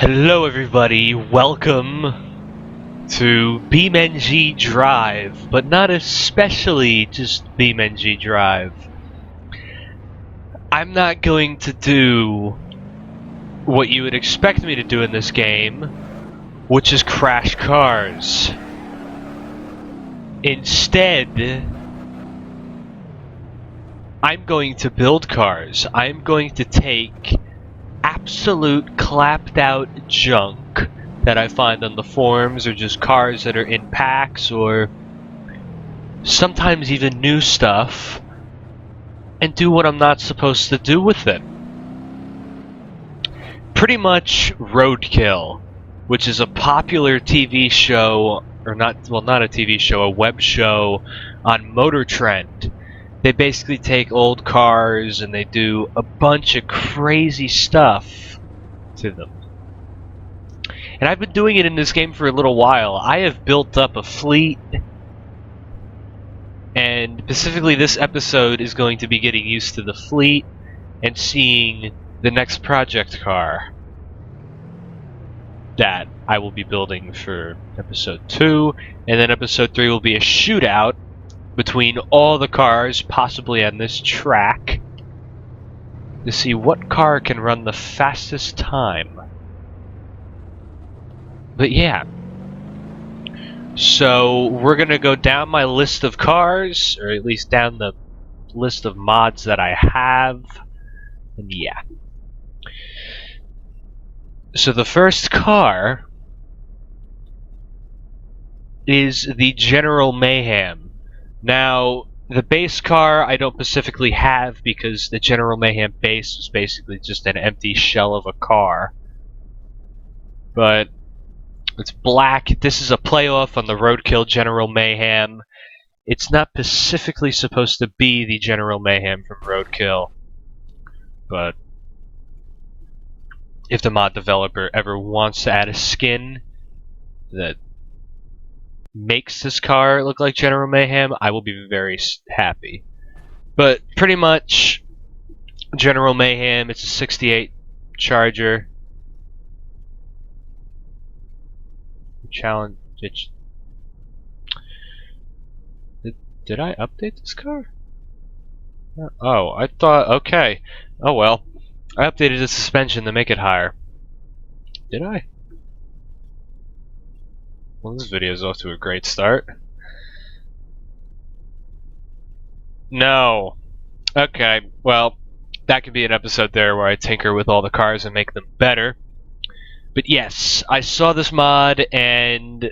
Hello everybody, welcome to BeamNG.Drive, but not especially just BeamNG.Drive. I'm not going to do what you would expect me to do in this game, which is crash cars. Instead, I'm going to build cars. I'm going to take absolute clapped out junk that I find on the forums, or just cars that are in packs, or sometimes even new stuff, and do what I'm not supposed to do with it. Pretty much RoadKill, which is a popular TV show, or not a TV show, a web show on Motor Trend. They basically take old cars and they do a bunch of crazy stuff to them. And I've been doing it in this game for a little while. I have built up a fleet, and specifically this episode is going to be getting used to the fleet and seeing the next project car that I will be building for episode 2, and then episode 3 will be a shootout between all the cars possibly on this track to see what car can run the fastest time. But yeah, so we're gonna go down my list of cars, or at least down the list of mods that I have, and yeah. So the first car is the General Mayhem. Now, the base car I don't specifically have because the General Mayhem base was basically just an empty shell of a car. But it's black. This is a playoff on the RoadKill General Mayhem. It's not specifically supposed to be the General Mayhem from RoadKill, but if the mod developer ever wants to add a skin that makes this car look like General Mayhem, I will be very happy. But pretty much General Mayhem, it's a 68 Charger. Challenge. Did I update this car? Oh, I thought, okay. Oh well. I updated the suspension to make it higher. Did I? Well, this video is off to a great start. No. Okay, well, that could be an episode there where I tinker with all the cars and make them better. But yes, I saw this mod and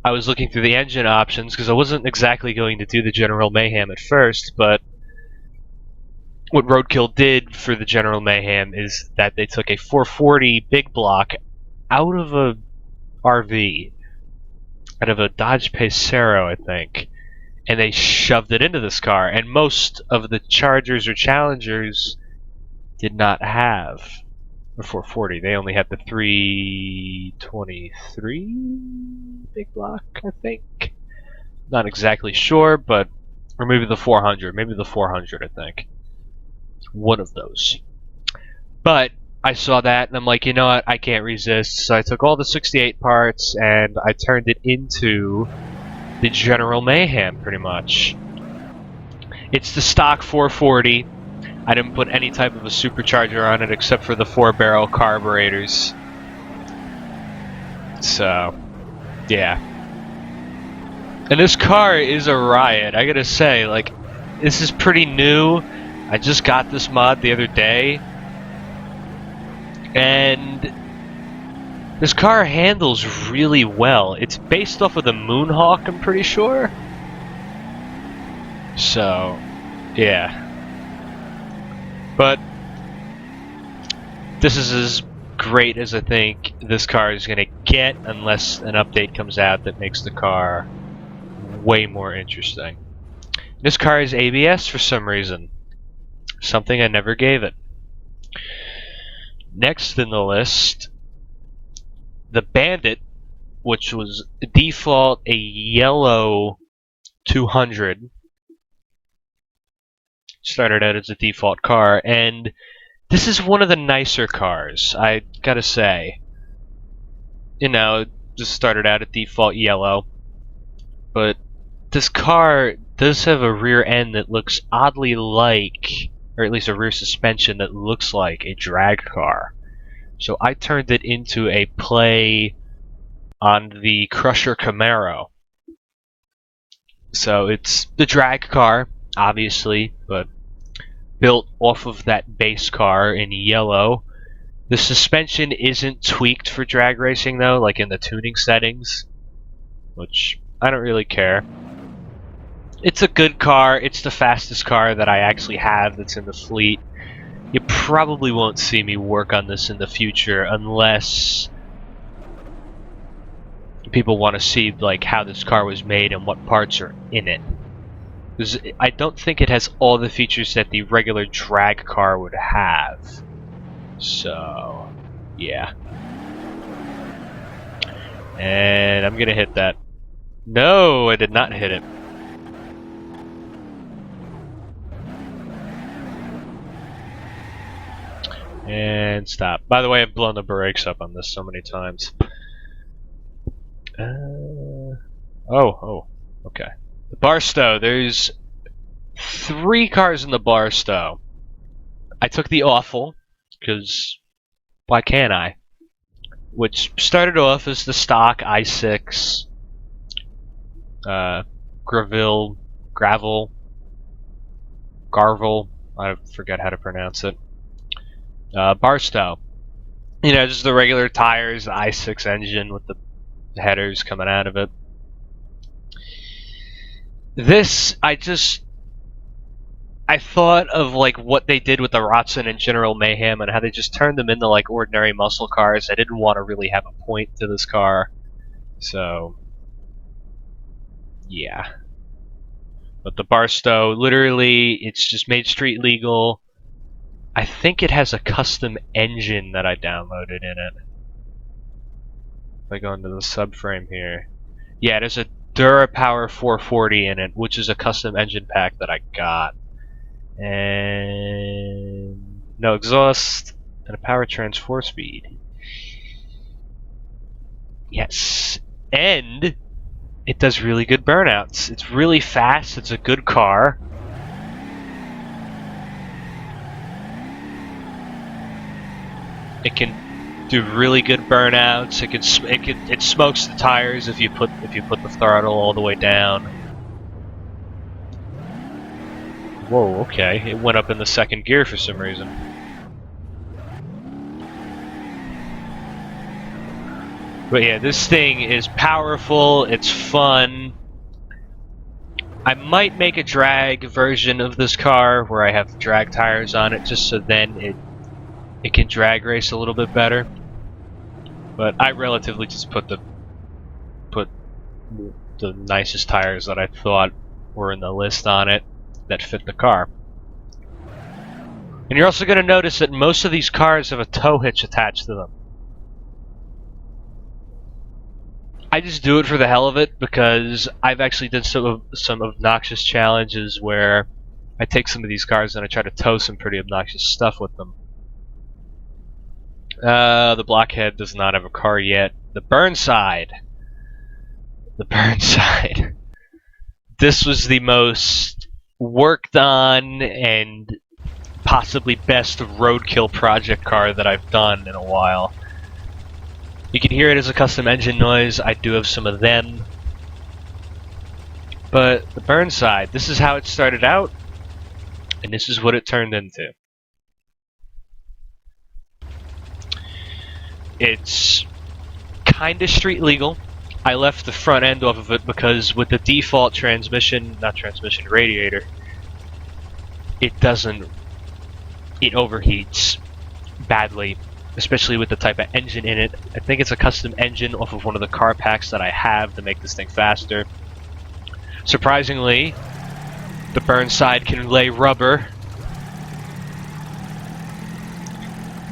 I was looking through the engine options because I wasn't exactly going to do the General Mayhem at first, but what RoadKill did for the General Mayhem is that they took a 440 big block out of a RV, out of a Dodge Pacero, I think, and they shoved it into this car, and most of the Chargers or Challengers did not have a 440. They only had the 323 big block, I think. Not exactly sure, but or maybe the 400. Maybe the 400, I think. One of those. But I saw that and I'm like, you know what? I can't resist. So I took all the 68 parts and I turned it into the General Mayhem, pretty much. It's the stock 440. I didn't put any type of a supercharger on it except for the 4-barrel carburetors. So, yeah. And this car is a riot. I gotta say, like, this is pretty new. I just got this mod the other day. And this car handles really well. It's based off of the Moonhawk, I'm pretty sure. So, yeah. But this is as great as I think this car is going to get unless an update comes out that makes the car way more interesting. This car is ABS for some reason. Something I never gave it. Next in the list, the Bandit, which was default a yellow 200. Started out as a default car, and this is one of the nicer cars, I gotta say. you know, just started out at default yellow. But this car does have a rear end that looks oddly like, or at least a rear suspension that looks like a drag car. So I turned it into a play on the Crusher Camaro. So it's the drag car, obviously, but built off of that base car in yellow. The suspension isn't tweaked for drag racing though, like in the tuning settings, which I don't really care. It's a good car. It's the fastest car that I actually have that's in the fleet. You probably won't see me work on this in the future unless people want to see like how this car was made and what parts are in it. Because I don't think it has all the features that the regular drag car would have. So, yeah. And I'm gonna hit that. No, I did not hit it. And stop. By the way, I've blown the brakes up on this so many times. Okay. The Barstow. There's 3 cars in the Barstow. I took the awful, because why can't I? Which started off as the stock i6 Gravel, Garvel, I forget how to pronounce it. Barstow. You know, just the regular tires, the i6 engine with the headers coming out of it. This, I thought of like what they did with the Rotson and General Mayhem and how they just turned them into like ordinary muscle cars. I didn't want to really have a point to this car. So, yeah. But the Barstow, literally, it's just made street legal. I think it has a custom engine that I downloaded in it. If I go into the subframe here. Yeah, there's a DuraPower 440 in it, which is a custom engine pack that I got. And no exhaust and a powertrain's 4-speed. Yes. And it does really good burnouts. It's really fast, it's a good car. It can do really good burnouts. It smokes the tires if you put the throttle all the way down. Whoa, okay. It went up in the second gear for some reason. But yeah, this thing is powerful, it's fun. I might make a drag version of this car where I have drag tires on it just so then it can drag race a little bit better. But I relatively just put the nicest tires that I thought were in the list on it that fit the car. And you're also going to notice that most of these cars have a tow hitch attached to them. I just do it for the hell of it because I've actually done some obnoxious challenges where I take some of these cars and I try to tow some pretty obnoxious stuff with them. The Blockhead does not have a car yet. The Burnside. The Burnside. This was the most worked on and possibly best RoadKill project car that I've done in a while. You can hear it as a custom engine noise. I do have some of them. But the Burnside, this is how it started out, and this is what it turned into. It's kinda street legal. I left the front end off of it because with the default radiator, it overheats badly, especially with the type of engine in it. I think it's a custom engine off of one of the car packs that I have to make this thing faster. Surprisingly, the Burnside can lay rubber.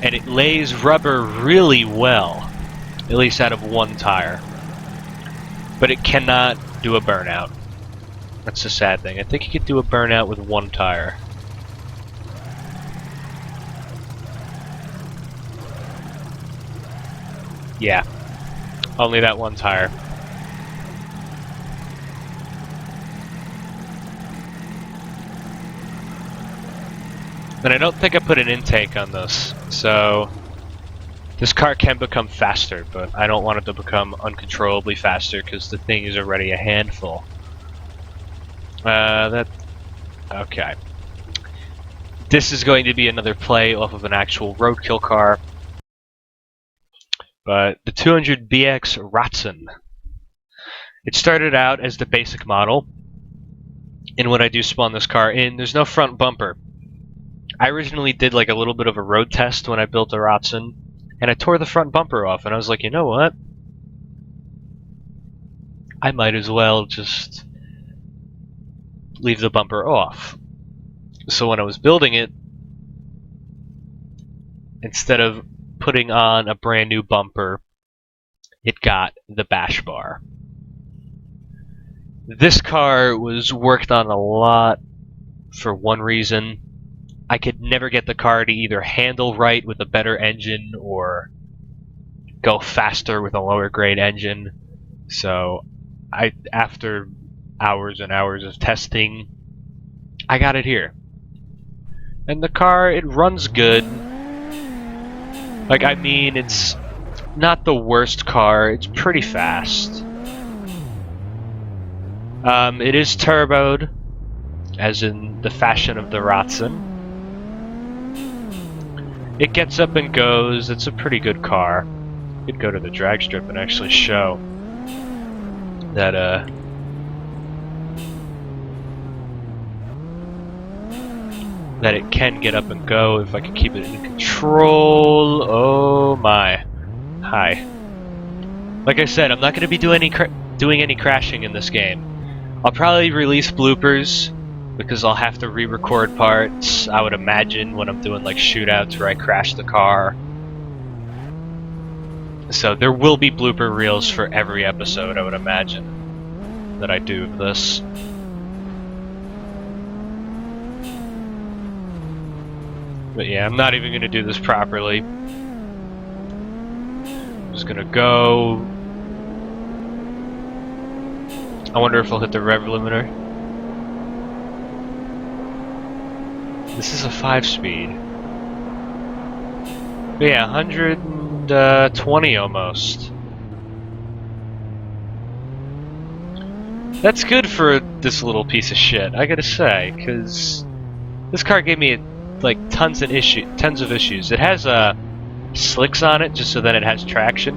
And it lays rubber really well, at least out of one tire. But it cannot do a burnout. That's the sad thing. I think it could do a burnout with one tire. Yeah. Only that one tire. And I don't think I put an intake on this, so this car can become faster, but I don't want it to become uncontrollably faster because the thing is already a handful. Okay. This is going to be another play off of an actual roadkill car, but the 200BX Ratson. It started out as the basic model, and when I do spawn this car in, there's no front bumper. I originally did like a little bit of a road test when I built the Ratson, and I tore the front bumper off, and I was like, you know what? I might as well just leave the bumper off. So when I was building it, instead of putting on a brand new bumper, it got the bash bar. This car was worked on a lot for one reason. I could never get the car to either handle right with a better engine or go faster with a lower grade engine. So after hours and hours of testing, I got it here. And the car, it runs good. Like, I mean, it's not the worst car. It's pretty fast. It is turboed, as in the fashion of the Ratson. It gets up and goes. It's a pretty good car. You could go to the drag strip and actually show that that it can get up and go if I can keep it in control. Oh my. Hi. Like I said, I'm not going to be doing any crashing in this game. I'll probably release bloopers because I'll have to re-record parts, I would imagine, when I'm doing like shootouts where I crash the car. So there will be blooper reels for every episode, I would imagine, that I do of this. But yeah, I'm not even going to do this properly. I'm just going to go. I wonder if I'll hit the rev limiter. This is a 5-speed. But yeah, 120 almost. That's good for this little piece of shit, I gotta say, because this car gave me like tons of issues. It has slicks on it just so that it has traction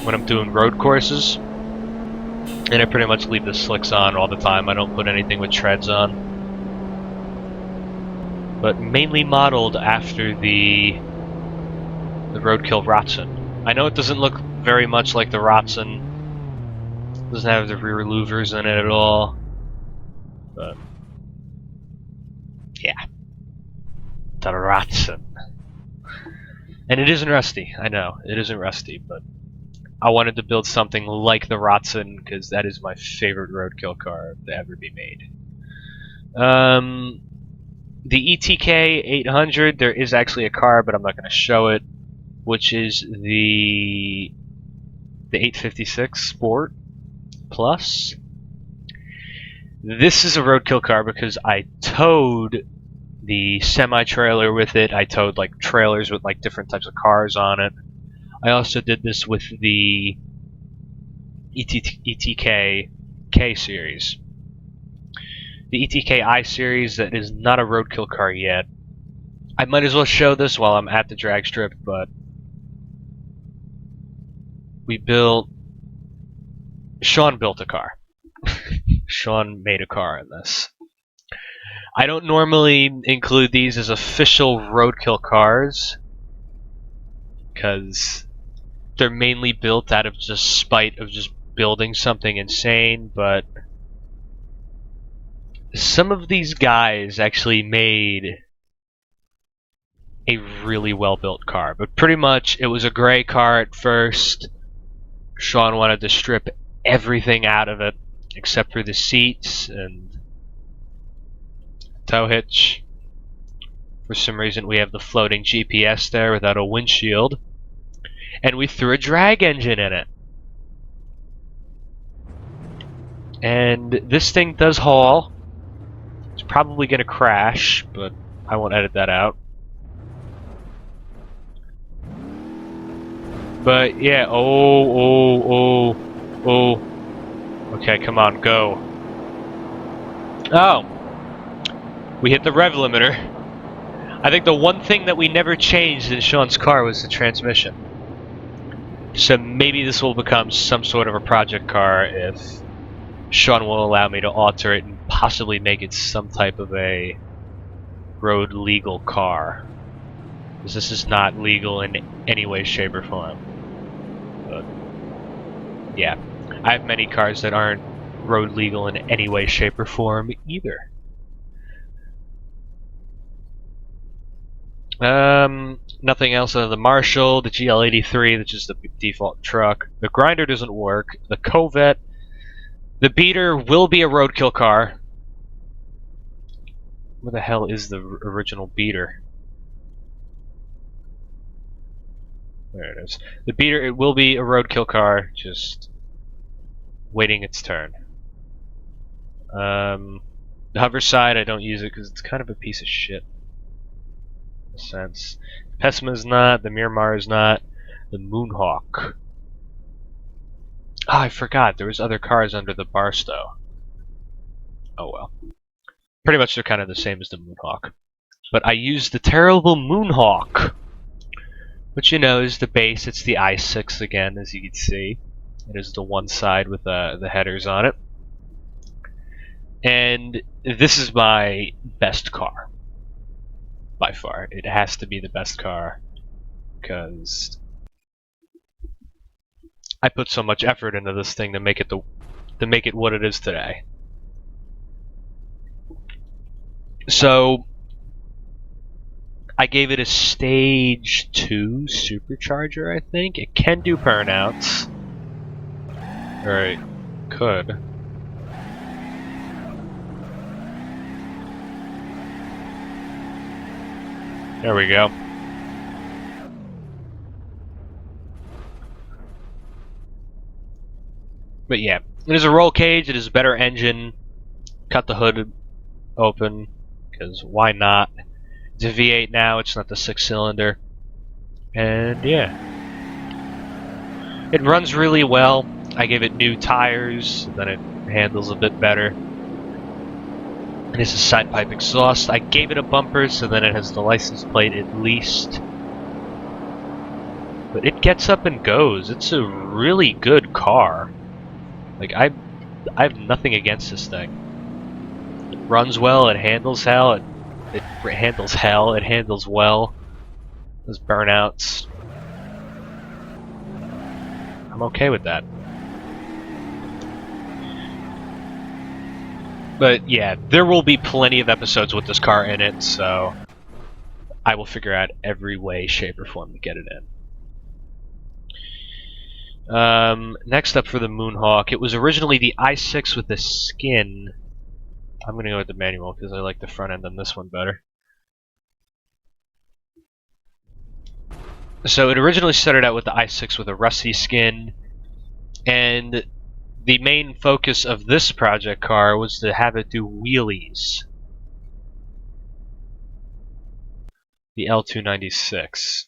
when I'm doing road courses, and I pretty much leave the slicks on all the time. I don't put anything with treads on. But mainly modeled after the RoadKill Ratson. I know it doesn't look very much like the Ratson. Doesn't have the rear louvers in it at all. But yeah. The Ratson. And it isn't rusty, I know. It isn't rusty, but I wanted to build something like the Ratson because that is my favorite roadkill car to ever be made. The ETK 800, there is actually a car, but I'm not going to show it, which is the 856 Sport Plus. This is a roadkill car because I towed the semi-trailer with it. I towed like trailers with like different types of cars on it. I also did this with the ETK K series. The ETK I series, that is not a roadkill car yet. I might as well show this while I'm at the drag strip, but Sean built a car. Sean made a car in this. I don't normally include these as official roadkill cars because they're mainly built out of just spite of just building something insane, but some of these guys actually made a really well-built car. But pretty much it was a gray car at first. Sean wanted to strip everything out of it except for the seats and tow hitch. For some reason we have the floating GPS there without a windshield. and we threw a drag engine in it. And this thing does haul. It's probably going to crash, but I won't edit that out. But yeah, oh. Okay, come on, go. Oh. We hit the rev limiter. I think the one thing that we never changed in Sean's car was the transmission. So maybe this will become some sort of a project car if Sean will allow me to alter it and possibly make it some type of a road legal car. Because this is not legal in any way, shape, or form. But yeah, I have many cars that aren't road legal in any way, shape, or form either. Nothing else other than the Marshall, the GL83, which is the default truck. The Grinder doesn't work. The Covette. The Beater will be a roadkill car. Where the hell is the original Beater? There it is. The Beater, it will be a roadkill car, just waiting its turn. The hover side, I don't use it because it's kind of a piece of shit. In a sense. Pessima is not, the Miramar is not, the Moonhawk. Oh, I forgot, there was other cars under the Barstow. Oh well. Pretty much they're kind of the same as the Moonhawk. But I used the terrible Moonhawk, which you know is the base. It's the i6 again, as you can see. It is the one side with the headers on it. And this is my best car. By far. It has to be the best car. Because I put so much effort into this thing to make it what it is today. So I gave it a stage 2 supercharger, I think. It can do burnouts. Or it could. There we go. But yeah, it is a roll cage, it is a better engine. Cut the hood open, because why not? It's a V8 now, it's not the 6-cylinder. And yeah. It runs really well. I gave it new tires, then it handles a bit better. And this is side pipe exhaust. I gave it a bumper, so then it has the license plate at least. But it gets up and goes. It's a really good car. Like, I have nothing against this thing. It runs well, it handles hell, it handles hell, it handles well. Those burnouts. I'm okay with that. But yeah, there will be plenty of episodes with this car in it, so I will figure out every way, shape, or form to get it in. Next up for the Moonhawk, it was originally the i6 with the skin. I'm going to go with the manual because I like the front end on this one better. So it originally started out with the i6 with a rusty skin, and the main focus of this project car was to have it do wheelies. The L296.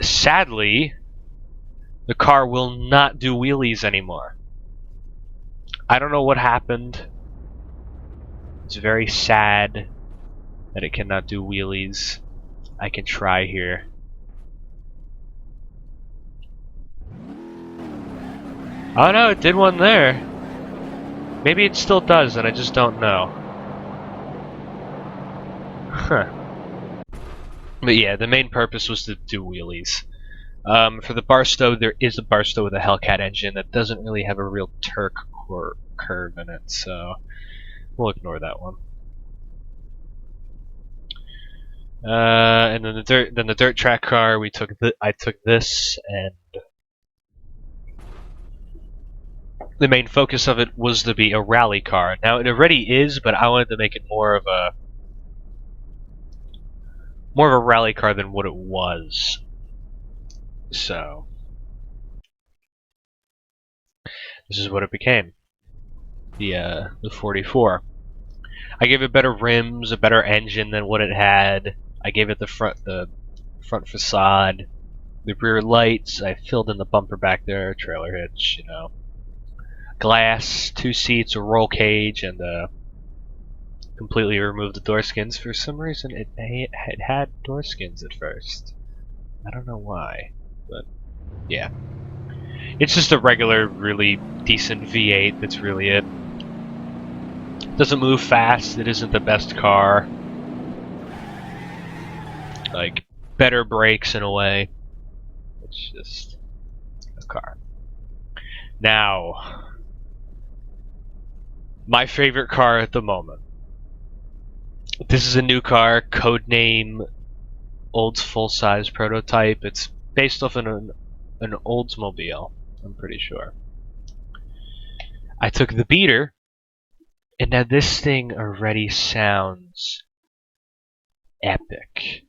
Sadly, the car will not do wheelies anymore. I don't know what happened. It's very sad that it cannot do wheelies. I can try here. Oh no, it did one there. Maybe it still does and I just don't know. Huh. But yeah, the main purpose was to do wheelies. For the Barstow, there is a Barstow with a Hellcat engine that doesn't really have a real Turk curve in it, so we'll ignore that one. And then the dirt track car, I took this, and the main focus of it was to be a rally car. Now it already is, but I wanted to make it more of a more of a rally car than what it was. So this is what it became. The 44. I gave it better rims, a better engine than what it had. I gave it the front facade, the rear lights. I filled in the bumper back there, trailer hitch, you know, glass, 2 seats, a roll cage, and completely removed the door skins. For some reason, it had door skins at first. I don't know why, but yeah. It's just a regular, really decent V8, that's really it. Doesn't move fast, it isn't the best car. Like, better brakes in a way. It's just a car. Now, my favorite car at the moment. This is a new car, codename Old's full-size prototype. It's based off an Oldsmobile, I'm pretty sure. I took the beater, and now this thing already sounds epic.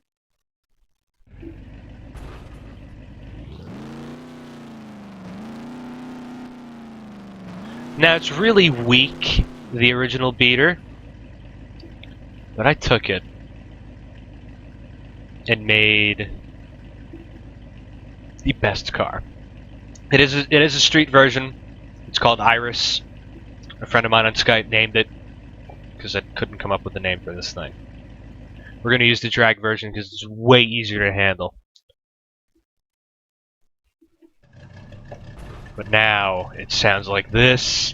Now it's really weak, the original beater, but I took it and made the best car. It is a street version. It's called Iris. A friend of mine on Skype named it because I couldn't come up with a name for this thing. We're going to use the drag version because it's way easier to handle. But now it sounds like this.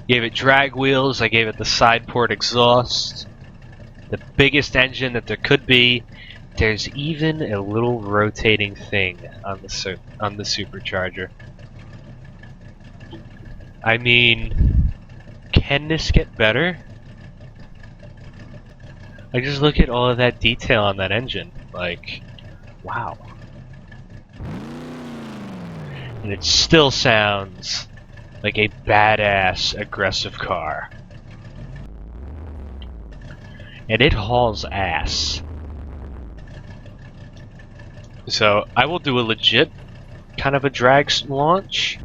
Gave it drag wheels. I gave it the side port exhaust. The biggest engine that there could be. There's even a little rotating thing on the supercharger. I mean, can this get better? Like, just look at all of that detail on that engine. Like, wow. And it still sounds like a badass, aggressive car. And it hauls ass. So, I will do a legit kind of a drag launch.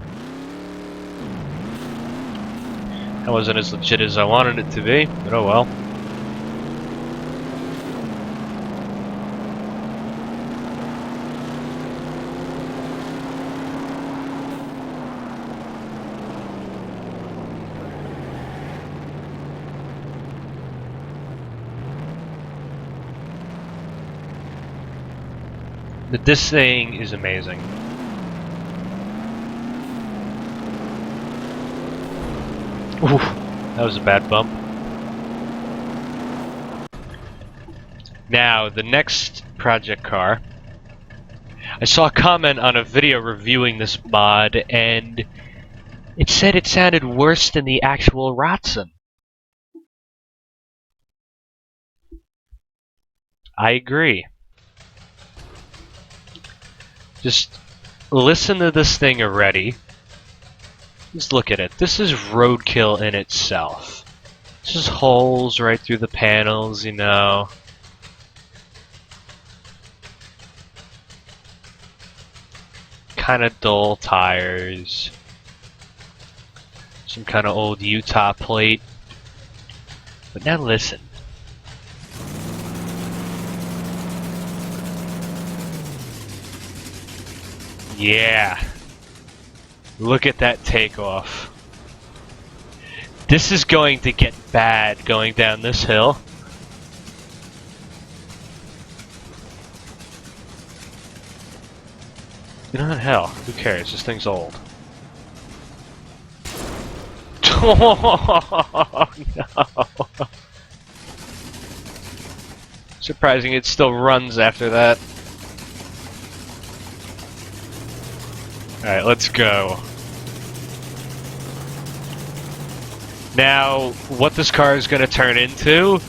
That wasn't as legit as I wanted it to be, but oh well. But this thing is amazing. Oof, that was a bad bump. Now, the next project car. I saw a comment on a video reviewing this mod, and it said it sounded worse than the actual Ratson. I agree. Just listen to this thing already. Just look at it. This is roadkill in itself. Just holes right through the panels, you know. Kind of dull tires. Some kind of old Utah plate. But now listen. Yeah. Look at that takeoff. This is going to get bad going down this hill. You know what, hell, who cares? This thing's old. Oh no! Surprising it still runs after that. Alright, let's go. Now, what this car is going to turn into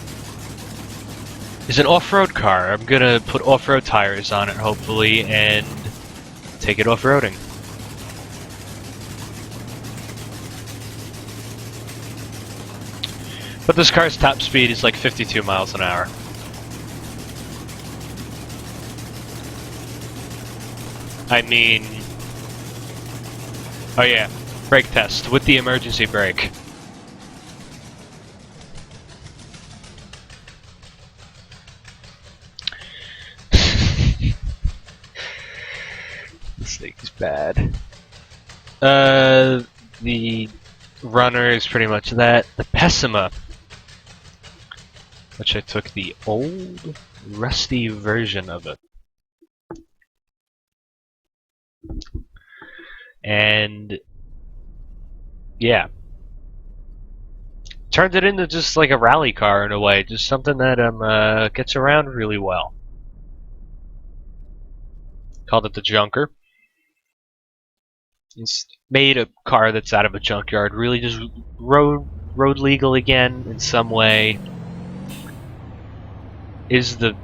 is an off-road car. I'm going to put off-road tires on it, hopefully, and take it off-roading. But this car's top speed is like 52 miles an hour. I mean... Oh yeah, brake test with the emergency brake. This thing is bad. The runner is pretty much that. The Pessima, which I took the old, rusty version of it. And yeah, turned it into just like a rally car in a way, just something that gets around really well. Called it the Junker. It's made a car that's out of a junkyard, really just road legal again in some way. Is the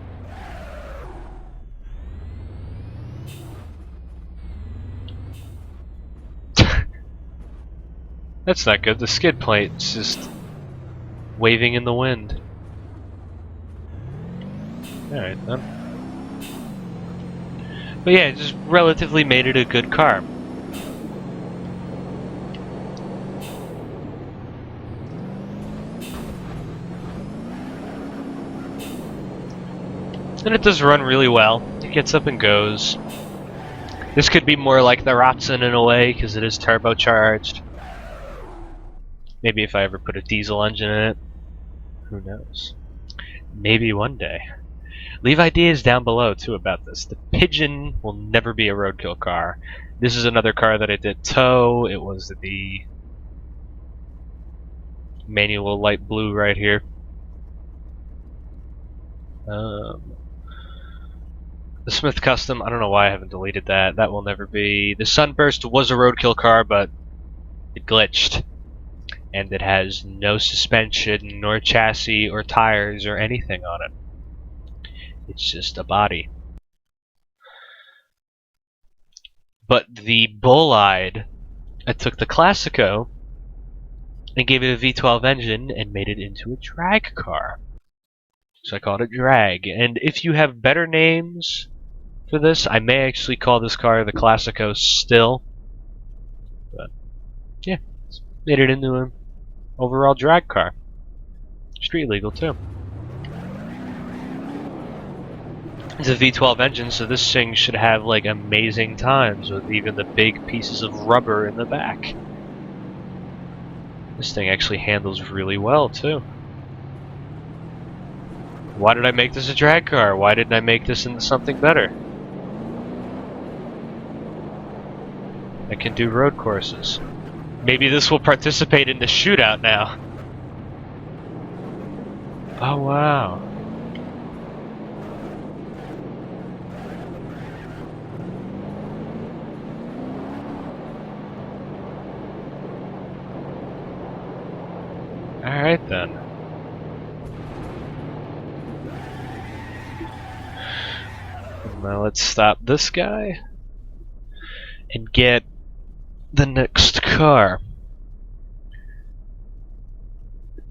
That's not good. The skid plate's just waving in the wind. Alright then. But yeah, it just relatively made it a good car. And it does run really well. It gets up and goes. This could be more like the Ratson in a way, because it is turbocharged. Maybe if I ever put a diesel engine in it. Who knows? Maybe one day. Leave ideas down below, too, about this. The Pigeon will never be a roadkill car. This is another car that I did tow. It was the manual light blue right here. The Smith Custom, I don't know why I haven't deleted that. That will never be. The Sunburst was a roadkill car, but it glitched. And it has no suspension, nor chassis, or tires, or anything on it. It's just a body. But the Bull-Eyed, I took the Classico and gave it a V12 engine and made it into a drag car. So I called it Drag. And if you have better names for this, I may actually call this car the Classico still. But yeah, made it into an overall drag car. Street legal too. It's a V12 engine, so this thing should have like amazing times with even the big pieces of rubber in the back. This thing actually handles really well too. Why did I make this a drag car? Why didn't I make this into something better? I can do road courses. Maybe this will participate in the shootout now. Oh wow. Alright then. Now let's stop this guy and get the next car.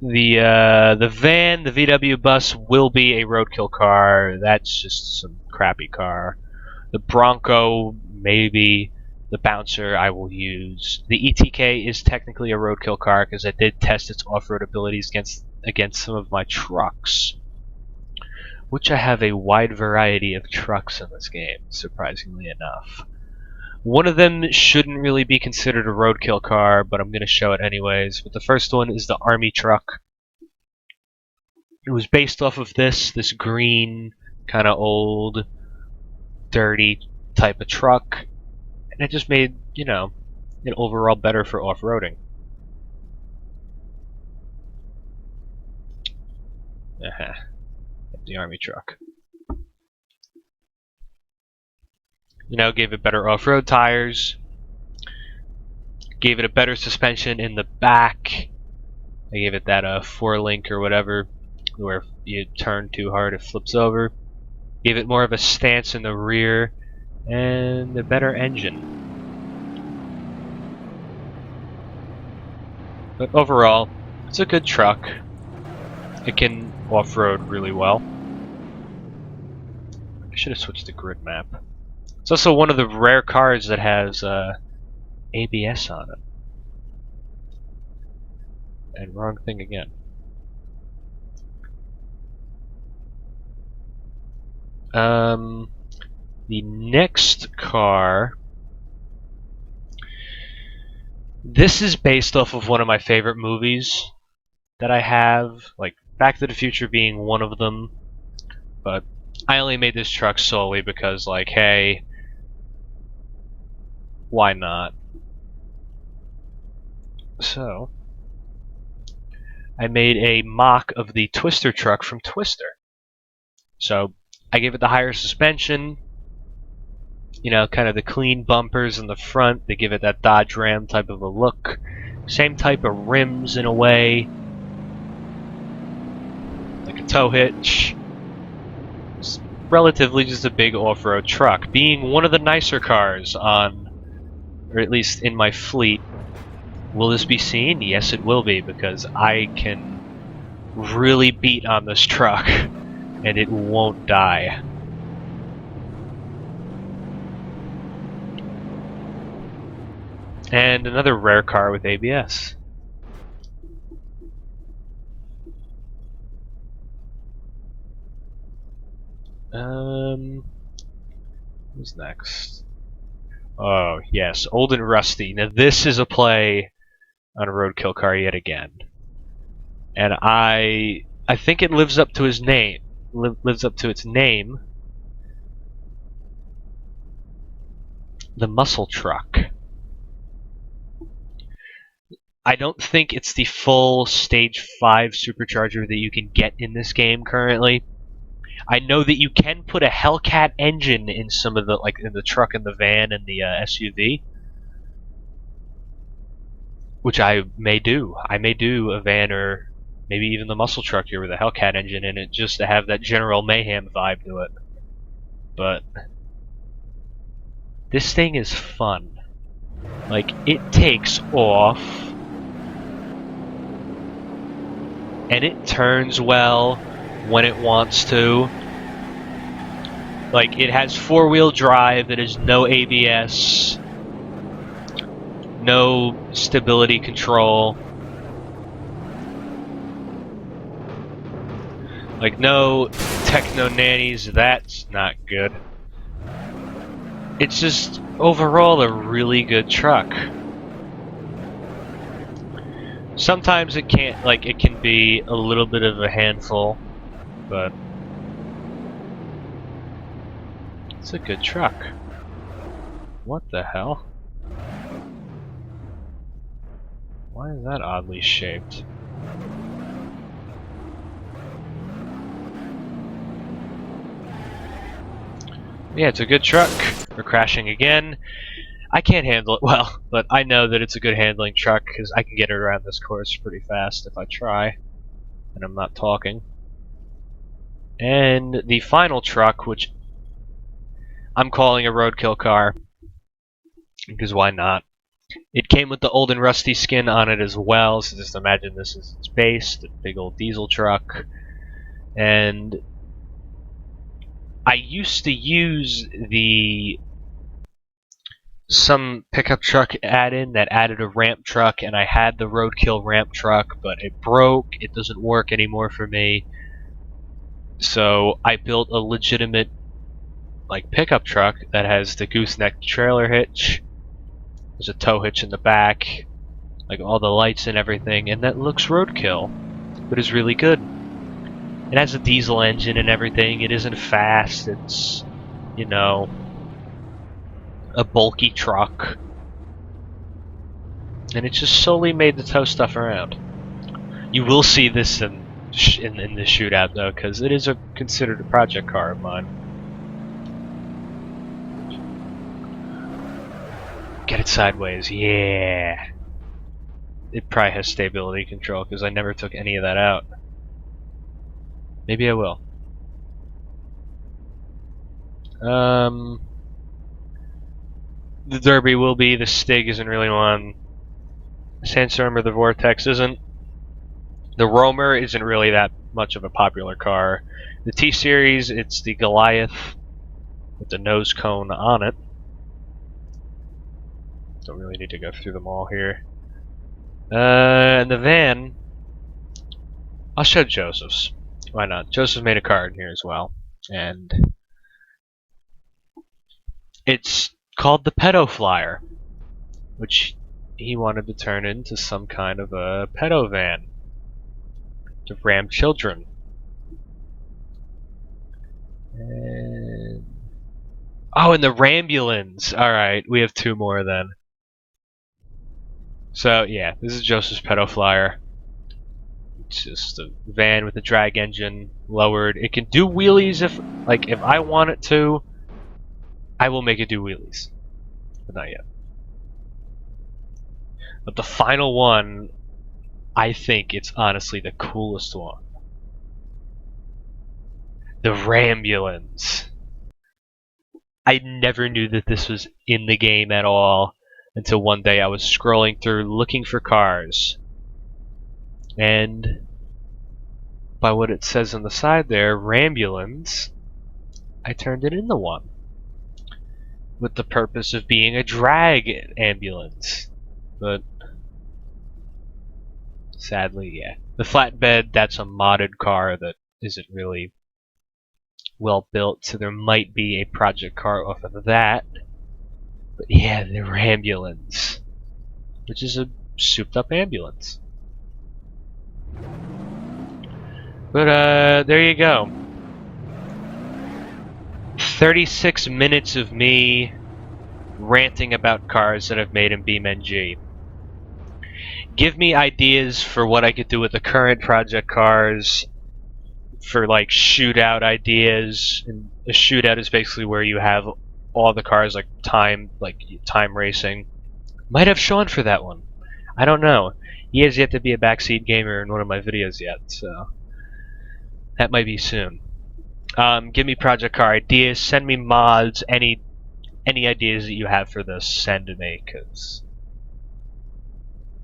The van, the VW bus will be a roadkill car. That's just some crappy car. The Bronco, maybe. The Bouncer I will use. The ETK is technically a roadkill car because I did test its off-road abilities against some of my trucks. Which I have a wide variety of trucks in this game, surprisingly enough. One of them shouldn't really be considered a roadkill car, but I'm going to show it anyways. But the first one is the Army truck. It was based off of this green, kind of old, dirty type of truck. And it just made, you know, it overall better for off-roading. The Army truck. You know, gave it better off-road tires. Gave it a better suspension in the back. I gave it that 4-link or whatever, where if you turn too hard it flips over. Gave it more of a stance in the rear, and a better engine. But overall, it's a good truck. It can off-road really well. I should have switched to grid map. It's also one of the rare cars that has ABS on it. And wrong thing again. The next car. This is based off of one of my favorite movies that I have, like Back to the Future being one of them. But I only made this truck solely because, like, hey, why not? So, I made a mock of the Twister truck from Twister. So, I gave it the higher suspension, you know, kind of the clean bumpers in the front. They give it that Dodge Ram type of a look. Same type of rims in a way. Like a tow hitch. It's relatively just a big off-road truck. Being one of the nicer cars on, or at least in my fleet. Will this be seen? Yes, it will be, because I can really beat on this truck, and it won't die. And another rare car with ABS. Who's next? Oh, yes, Old and Rusty. Now this is a play on a roadkill car yet again. And I think it lives up to his name. Lives up to its name. The Muscle Truck. I don't think it's the full Stage 5 supercharger that you can get in this game currently. I know that you can put a Hellcat engine in some of the, like in the truck and the van and the SUV, which I may do. I may do a van or maybe even the muscle truck here with a Hellcat engine in it, just to have that General Mayhem vibe to it. But this thing is fun. Like, it takes off, and it turns well when it wants to. Like, it has four-wheel drive, it has no ABS, no stability control, like no techno nannies. That's not good. It's just overall a really good truck. Sometimes it can't, like, it can be a little bit of a handful, but it's a good truck. What the hell? Why is that oddly shaped? Yeah, it's a good truck. We're crashing again. I can't handle it well, but I know that it's a good handling truck because I can get it around this course pretty fast if I try. And I'm not talking. And the final truck, which I'm calling a roadkill car, because why not? It came with the Old and Rusty skin on it as well, so just imagine this is its base, the big old diesel truck. And I used to use some pickup truck add-in that added a ramp truck, and I had the roadkill ramp truck, but it broke. It doesn't work anymore for me. So I built a legitimate, like, pickup truck that has the gooseneck trailer hitch. There's a tow hitch in the back, like all the lights and everything, and that looks roadkill, but is really good. It has a diesel engine and everything. It isn't fast. It's, you know, a bulky truck. And it's just solely made to tow stuff around. You will see this in the shootout, though, because it is considered a project car of mine. Get it sideways, yeah. It probably has stability control, because I never took any of that out. Maybe I will. The Derby will be. The Stig isn't really one. Sandstorm or the Vortex isn't. The Roamer isn't really that much of a popular car. The T-Series, it's the Goliath with the nose cone on it. Don't really need to go through them all here. And the van, I'll show Joseph's. Why not? Joseph made a car in here as well. And it's called the Pedo Flyer, which he wanted to turn into some kind of a pedo van to ram children. And oh, and the Rambulance. Alright, we have 2 more then. So, yeah, this is Joseph's Pedo Flyer. It's just a van with a drag engine, lowered. It can do wheelies if I want it to. I will make it do wheelies. But not yet. But the final one, I think it's honestly the coolest one. The Rambulance. I never knew that this was in the game at all until one day I was scrolling through looking for cars. And by what it says on the side there, Rambulance, I turned it into one. With the purpose of being a drag ambulance. But sadly, yeah. The flatbed, that's a modded car that isn't really well built, so there might be a project car off of that. But yeah, the Rambulance, which is a souped up ambulance. But there you go. 36 minutes of me ranting about cars that I've made in BeamNG. Give me ideas for what I could do with the current project cars, for like shootout ideas. And a shootout is basically where you have all the cars like time racing. Might have Sean for that one. I don't know. He has yet to be a backseat gamer in one of my videos yet, so that might be soon. Give me project car ideas. Send me mods. Any ideas that you have for this, send to me, because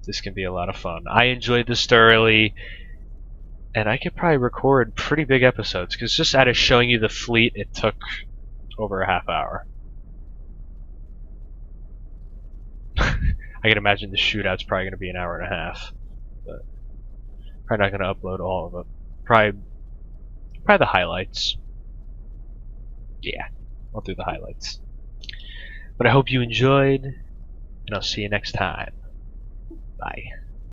this can be a lot of fun. I enjoyed this thoroughly, and I could probably record pretty big episodes, because just out of showing you the fleet, it took over a half hour. I can imagine the shootout's probably going to be an hour and a half, but probably not going to upload all of it. Probably the highlights. Yeah, I'll do the highlights. But I hope you enjoyed, and I'll see you next time. Bye.